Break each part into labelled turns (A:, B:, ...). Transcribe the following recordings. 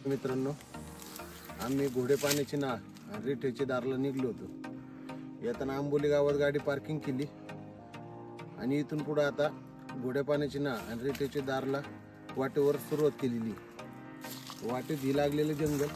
A: मित्रांनो, आम्ही घोडे पाण्याची नाळ आणि रिठेची दारला निघलो होतो. येताना आंबोली गावात गाडी पार्किंग केली आणि इथून पुढे आता घोडे पाण्याची नाळ आणि रिठेची दारला वाटेवर सुरुवात केलेली. वाटेत ही लागलेलं जंगल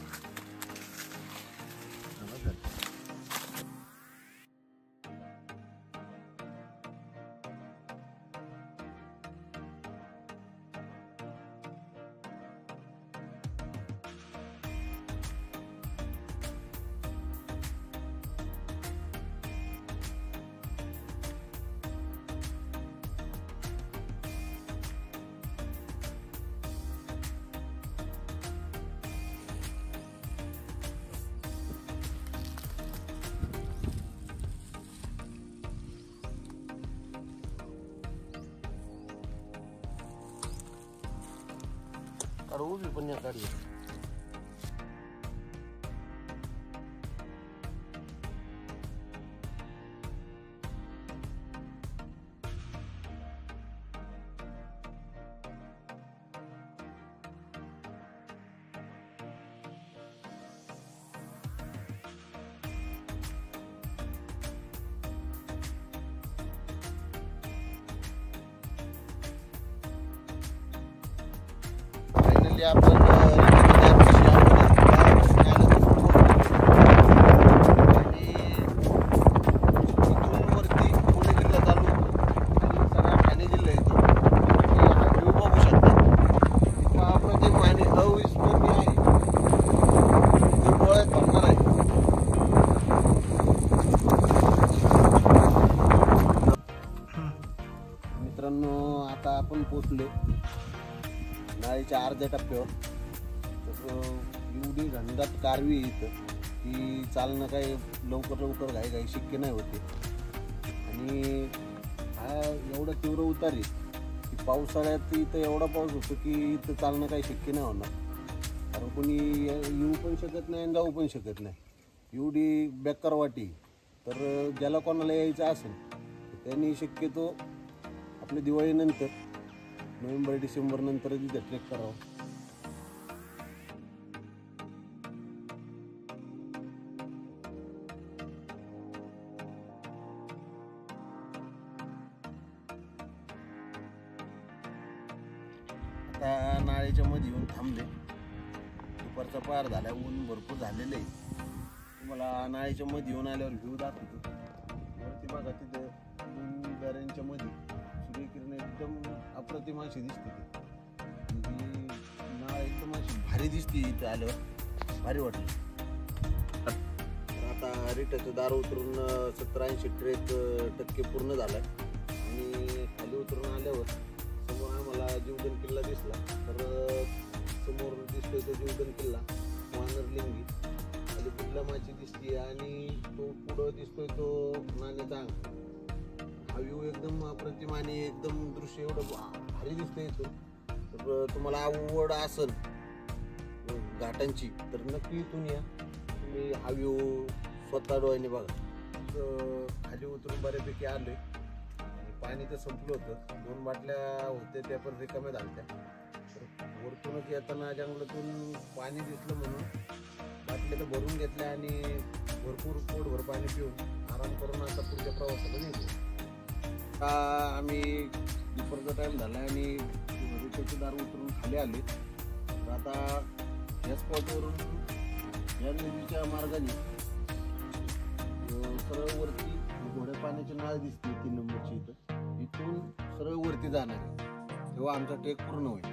A: उभी पण या काढली. आपण वरती पुणे जिल्हा चालू सगळा ठाणे जिल्हा येतो. व्ह्यू बघू शकता. अप्रतिम आणि अविस्मरणीय आहे. डोळ्यात भरणार आहे. मित्रांनो, आता आपण पोचलो नाळीच्या अर्ध्या टप्प्यावर. तर एवढी घनदाट कारवी इथं की चालणं काही लवकर घाई शक्य नाही होते. आणि हा एवढा तीव्र उतार आहे की पावसाळ्यात इथं एवढा पाऊस होतो की इथं चालणं काही शक्य नाही होणार. कारण कोणी येऊ पण शकत नाही आणि जाऊ पण शकत नाही. एवढी बेकार वाटी. तर ज्याला कोणाला यायचं असेल त्यांनी शक्यतो आपल्या दिवाळीनंतर नोव्हेंबर-डिसेंबर नंतर तिथे ट्रेक करावं. आता नाळेच्या मध्ये येऊन थांबले. दुपारचा पार झाला, ऊन भरपूर झालेलं आहे. तुम्हाला नाळेच्या मध्ये येऊन आल्यावर व्ह्यू दाखवतो. वरती बघा, तिथं दोन दऱ्यांच्या मध्ये सूर्यकिरण एकदम अप्रतिम अशी दिसते. नाळ एकदम अशी भारी दिसते. इथं आल्यावर भारी वाटलं. आता रिठेचं दार उतरून 70-80% पूर्ण झालाय. आणि खाली उतरून आल्यावर समोर आम्हाला जीवदन किल्ला दिसला. तर समोर दिसतोय तो जीवदन किल्ला, वानरलिंगी. खाली बुडलामाची दिसते आणि तो पुढं दिसतोय तो नाण्याचा अंग. हा व्ह्यू एकदम अप्रतिम आणि एकदम दृश्य एवढं भारी दिसतंय इथून. तर तुम्हाला आवड असेल घाटांची तर नक्की इथून या. तुम्ही हा व्ह्यू स्वतः डोळ्याने बघा. खाली उतरून बऱ्यापैकी आलोय. पाणी तर संपलं होतं. 2 बाटल्या होत्या त्या पण रिकाम्या झाल्या. तर वरतूनच येताना जंगलातून पाणी दिसलं म्हणून बाटल्या तर भरून घेतल्या आणि भरपूर पोटभर पाणी पिऊन आराम करून आता पुढच्या प्रवासाला निघलो. आम्ही दुपारचा टाइम झाला आणि रिठेचे दार उतरून खाली आले. तर आता या स्पॉटवरून या नदीच्या मार्गाने सरळ वरती घोड्या पाण्याची नाळ दिसते 3 नंबरची. इथून सरळ वरती जाणार आहे तेव्हा आमचा ट्रेक पूर्ण होईल.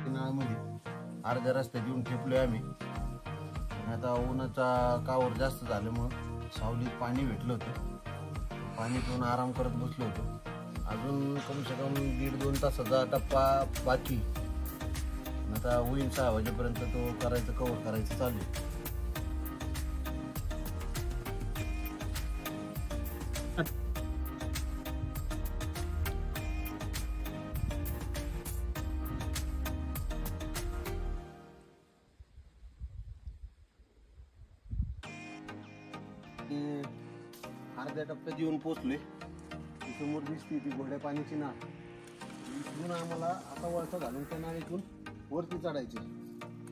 A: नाळमध्ये अर्ध्या रस्त्यात येऊन ठेपलोय आम्ही. आणि आता उन्हाचा कावर जास्त झाल्यामुळं सावलीत पाणी भेटलं होतं. पाणी पिऊन आराम करत बसलो होतो. अजून कमसे कम 1.5-2 तासाचा टप्पा बाकी. आता होईल 6 वाजेपर्यंत तो कव्हर करायचं चालू आहे. अर्ध्या टप्प्यात येऊन पोचलोय. समोर दिसते ती घोड्या पाण्याची नाळ. इथून आम्हाला आता वळसा घालून त्या नाळीतून वरती चढायची.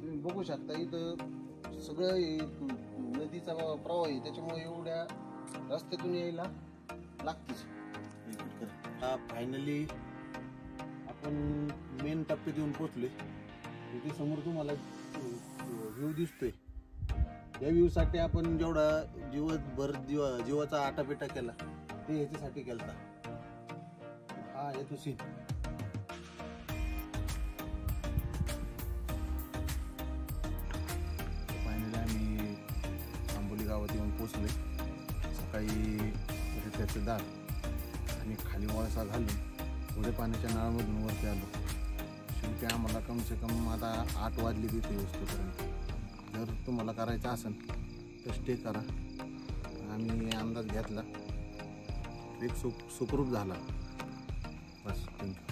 A: तुम्ही बघू शकता इथं सगळं नदीचा प्रवाह आहे, त्याच्यामुळे एवढ्या रस्त्यातून यायला लागतेच. फायनली आपण मेन टप्प्यात येऊन पोहोचलोय. इथे समोर तुम्हाला व्ह्यू दिसतोय. या व्ह्यू साठी आपण जेवढा जीवाचा आटापिटा केला ते ह्याच्यासाठी केलता. हा येतो सीन. फायनली आम्ही आंबोली गावात येऊन पोचलोय. सकाळी त्याचं दार आणि खाली वळसा घालून पुढे पाण्याच्या नळामधून वरती आलो. शेवटी आम्हाला कमसे कम आता 8 वाजले तिथे वस्तूपर्यंत. जर तुम्हाला करायचं असेल तर स्टे करा. आम्ही अंदाज घेतला, एक सुखरूप झाला. बस, थँक्यू.